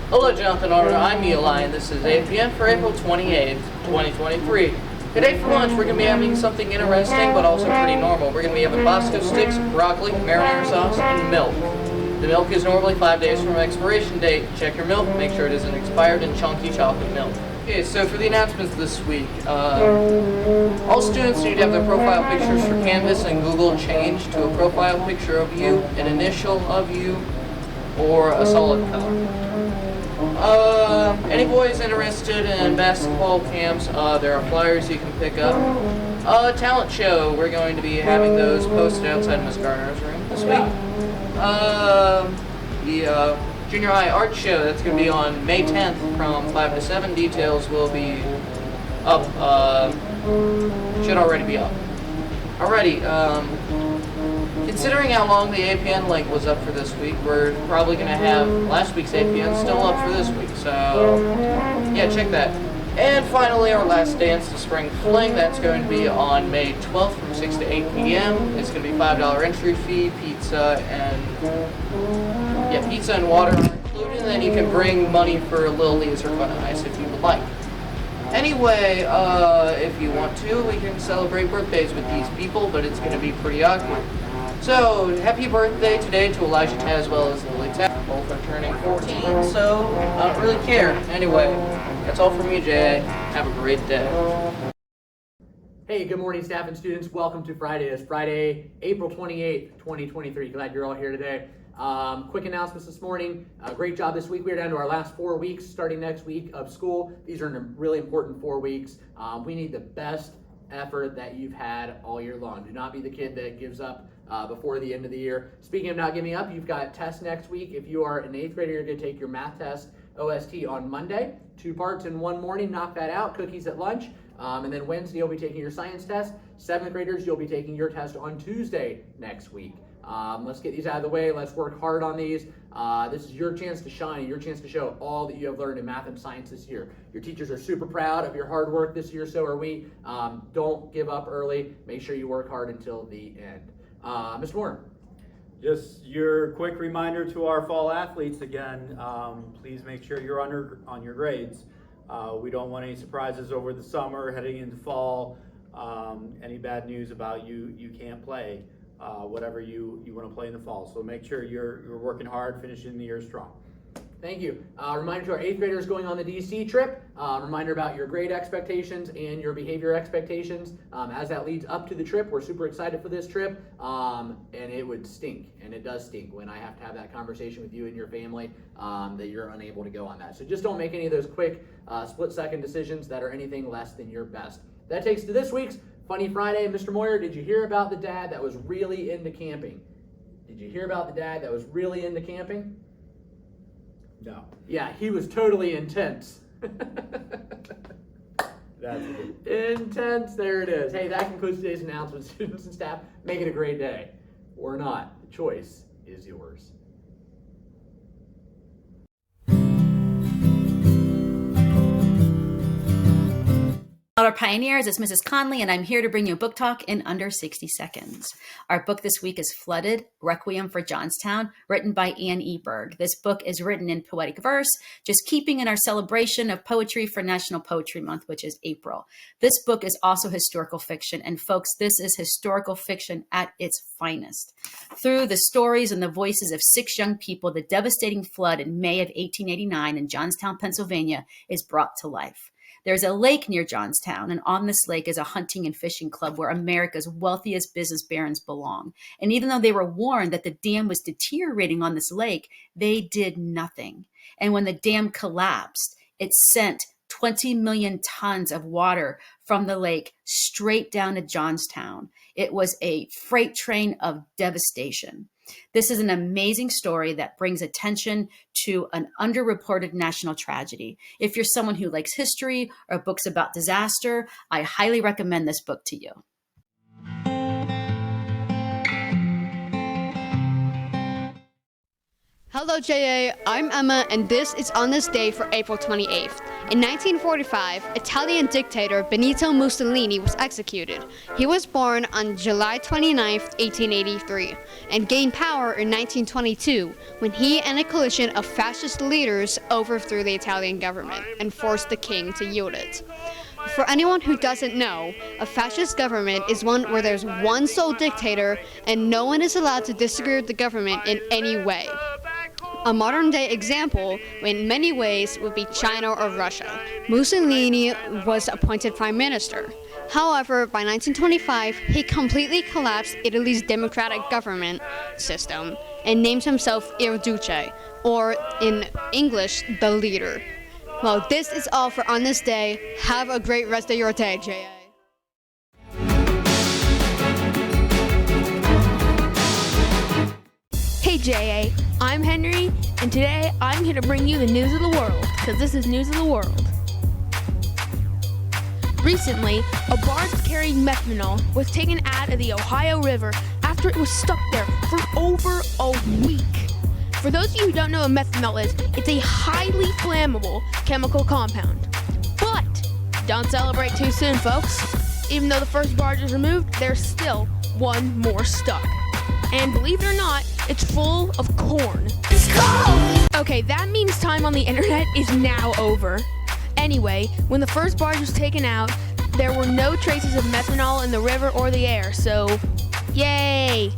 Hello, Jonathan Alder. I'm Eli, and this is APM for April 28th, 2023. Today for lunch, we're going to be having something interesting, but also pretty normal. We're going to be having Bosco sticks, broccoli, marinara sauce, and milk. The milk is normally 5 days from expiration date. Check your milk, make sure it isn't expired, and chunky chocolate milk. Okay, so for the announcements this week, all students need to have their profile pictures for Canvas and Google changed to a profile picture of you, an initial of you, or a solid color. Any boys interested in basketball camps, there are flyers you can pick up. Talent show, we're going to be having those posted outside Miss Garner's room this week. The junior high art show, that's going to be on May 10th from 5 to 7. Details will be up, should already be up. Alrighty, considering how long the APN link was up for this week, we're probably going to have last week's APN still up for this week, so yeah, check that. And finally, our last dance, the Spring Fling, that's going to be on May 12th from 6 to 8 p.m. It's going to be $5 entry fee, pizza and water are included, and then you can bring money for Little Leaves or Fun and Ice if you would like. Anyway, if you want to, we can celebrate birthdays with these people, but it's going to be pretty awkward. So, happy birthday today to Elijah Tad as well as Lily Tad. Both are turning 14, so I don't really care. Anyway, that's all from me, Jay. Have a great day. Hey, good morning, staff and students. Welcome to Friday. It's Friday, April 28th, 2023. Glad you're all here today. Quick announcements this morning. Great job this week. We're down to our last 4 weeks starting next week of school. These are really important 4 weeks. We need the best effort that you've had all year long. Do not be the kid that gives up before the end of the year. Speaking of not giving up, you've got tests next week. If you are an 8th grader, you're going to take your math test OST on Monday. 2 parts in one morning. Knock that out. Cookies at lunch. And then Wednesday, you'll be taking your science test. 7th graders, you'll be taking your test on Tuesday next week. Let's get these out of the way. Let's work hard on these. This is your chance to shine, your chance to show all that you have learned in math and science this year. Your teachers are super proud of your hard work this year, so are we. Don't give up early. Make sure you work hard until the end. Mr. Moore. Just your quick reminder to our fall athletes again, please make sure you're on your grades. We don't want any surprises over the summer, heading into fall, any bad news about you can't play. Whatever you want to play in the fall. So make sure you're working hard, finishing the year strong. Thank you. Reminder to our 8th graders going on the DC trip. Reminder about your grade expectations and your behavior expectations. As that leads up to the trip, we're super excited for this trip. And it would stink, and it does stink when I have to have that conversation with you and your family that you're unable to go on that. So just don't make any of those quick split-second decisions that are anything less than your best. That takes to this week's Funny Friday. Mr. Moyer, did you hear about the dad that was really into camping? Did you hear about the dad that was really into camping? No. Yeah, he was totally intense. That's good. Intense, there it is. Hey, that concludes today's announcement. Students and staff, make it a great day. Or not. The choice is yours. Our Pioneers, it's Mrs. Conley, and I'm here to bring you a book talk in under 60 seconds. Our book this week is Flooded, Requiem for Johnstown, written by Anne E. Berg. This book is written in poetic verse, just keeping in our celebration of poetry for National Poetry Month, which is April. This book is also historical fiction, and folks, this is historical fiction at its finest. Through the stories and the voices of 6 young people, the devastating flood in May of 1889 in Johnstown, Pennsylvania, is brought to life. There's a lake near Johnstown, and on this lake is a hunting and fishing club where America's wealthiest business barons belong. And even though they were warned that the dam was deteriorating on this lake, they did nothing. And when the dam collapsed, it sent 20 million tons of water from the lake straight down to Johnstown. It was a freight train of devastation. This is an amazing story that brings attention to an underreported national tragedy. If you're someone who likes history or books about disaster, I highly recommend this book to you. Hello, JA. I'm Emma, and this is On This Day for April 28th. In 1945, Italian dictator Benito Mussolini was executed. He was born on July 29, 1883, and gained power in 1922 when he and a coalition of fascist leaders overthrew the Italian government and forced the king to yield it. For anyone who doesn't know, a fascist government is one where there's one sole dictator and no one is allowed to disagree with the government in any way. A modern-day example, in many ways, would be China or Russia. Mussolini was appointed prime minister. However, by 1925, he completely collapsed Italy's democratic government system and named himself Il Duce, or in English, the leader. Well, this is all for On This Day. Have a great rest of your day, J.A. Hey JA, I'm Henry, and today I'm here to bring you the news of the world, because this is news of the world. Recently, a barge carrying methanol was taken out of the Ohio River after it was stuck there for over a week. For those of you who don't know what methanol is, it's a highly flammable chemical compound. But don't celebrate too soon, folks. Even though the first barge is removed, there's still one more stuck. And believe it or not, it's full of corn. It's cold! Okay, that means time on the internet is now over. Anyway, when the first barge was taken out, there were no traces of methanol in the river or the air, so yay!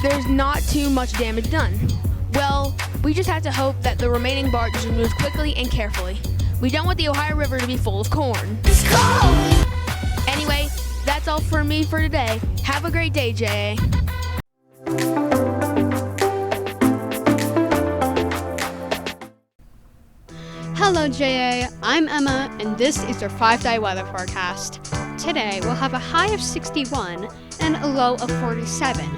There's not too much damage done. Well, we just have to hope that the remaining barge is removed quickly and carefully. We don't want the Ohio River to be full of corn. It's cold! Anyway, that's all for me for today. Have a great day, Jay. Hello, JA. I'm Emma, and this is your 5-day weather forecast. Today, we'll have a high of 61 and a low of 47,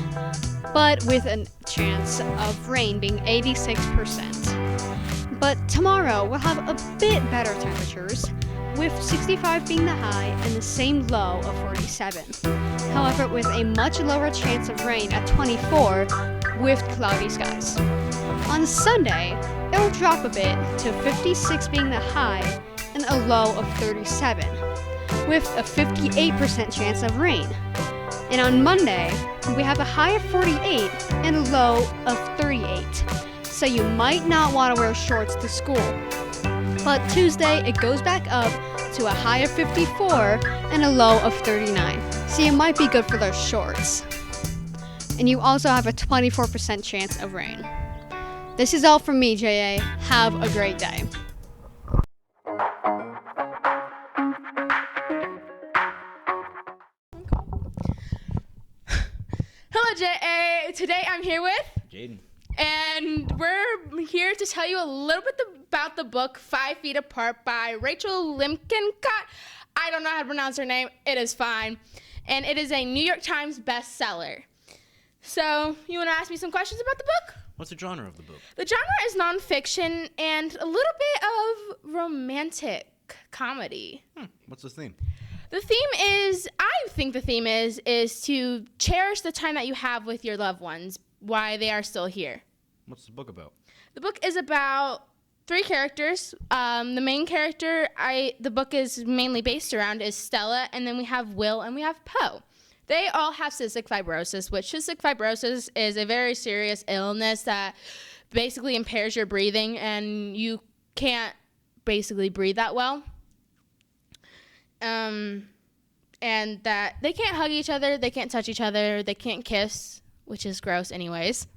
but with a chance of rain being 86%. But tomorrow, we'll have a bit better temperatures, with 65 being the high and the same low of 47. However, with a much lower chance of rain at 24 with cloudy skies. On Sunday, it will drop a bit to 56 being the high and a low of 37, with a 58% chance of rain. And on Monday, we have a high of 48 and a low of 38, so you might not want to wear shorts to school. But Tuesday, it goes back up to a high of 54 and a low of 39, so you might be good for those shorts. And you also have a 24% chance of rain. This is all from me, JA. Have a great day. Hello, JA. Today I'm here with Jaden. And we're here to tell you a little bit about the book 5 Feet Apart by Rachel Limkencott. I don't know how to pronounce her name. It is fine. And it is a New York Times bestseller. So, you want to ask me some questions about the book? What's the genre of the book? The genre is nonfiction and a little bit of romantic comedy. What's the theme? The theme is, I think the theme is to cherish the time that you have with your loved ones while they are still here. What's the book about? The book is about 3 characters. The main character the book is mainly based around is Stella, and then we have Will and we have Poe. They all have cystic fibrosis, which cystic fibrosis is a very serious illness that basically impairs your breathing, and you can't basically breathe that well. And that they can't hug each other, they can't touch each other, they can't kiss, which is gross anyways.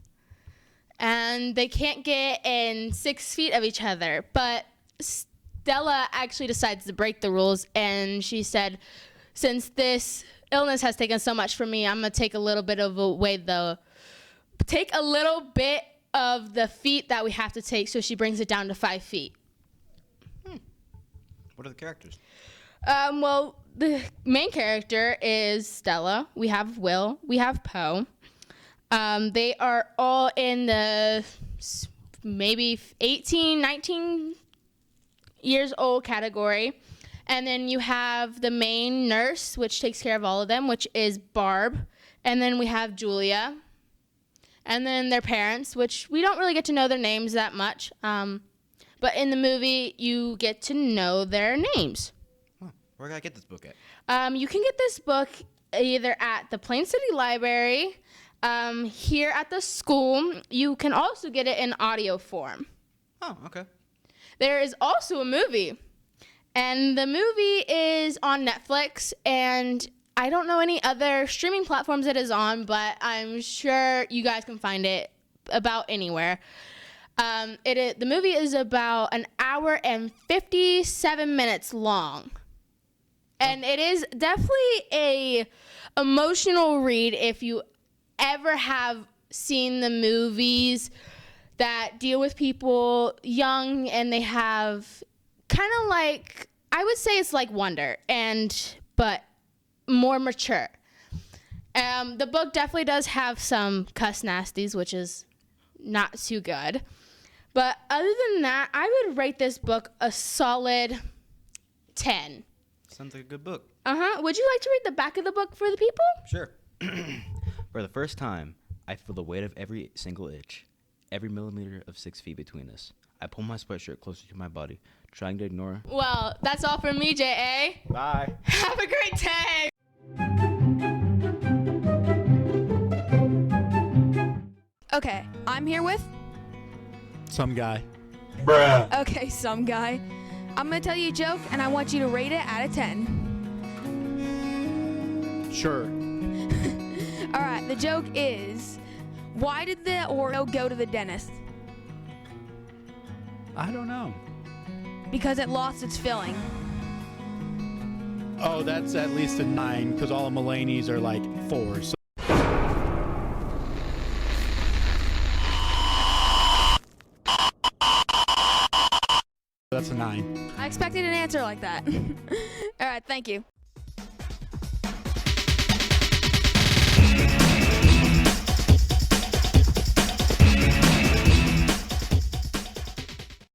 And they can't get in 6 feet of each other. But Stella actually decides to break the rules, and she said, since this illness has taken so much from me, I'm gonna take a little bit of the feet that we have to take, so she brings it down to 5 feet. What are the characters? Well, the main character is Stella. We have Will. We have Poe. They are all in the maybe 18, 19 years old category. And then you have the main nurse, which takes care of all of them, which is Barb. And then we have Julia. and then their parents, which we don't really get to know their names that much. But in the movie, you get to know their names. Huh. Where can I get this book at? You can get this book either at the Plain City Library, here at the school. You can also get it in audio form. Oh, okay. There is also a movie, and the movie is on Netflix, and I don't know any other streaming platforms it is on, but I'm sure you guys can find it about anywhere. The movie is about an hour and 57 minutes long. And it is definitely a emotional read if you ever have seen the movies that deal with people young and they have kind of like, I would say it's like Wonder, but more mature. The book definitely does have some cuss nasties, which is not too good. But other than that, I would rate this book a solid 10. Sounds like a good book. Would you like to read the back of the book for the people? Sure. For the first time, I feel the weight of every single inch, every millimeter of 6 feet between us. I pull my sweatshirt closer to my body, trying to ignore. Well, that's all from me, J.A. Bye. Have a great day. Okay, I'm here with. Some guy. Okay, some guy. I'm gonna tell you a joke, and I want you to rate it out of 10. Sure. All right, the joke is, why did the Oreo go to the dentist? I don't know. Because it lost its filling. Oh, that's at least a 9, because all the Mulaney's are like 4. So that's a 9. I expected an answer like that. All right, thank you.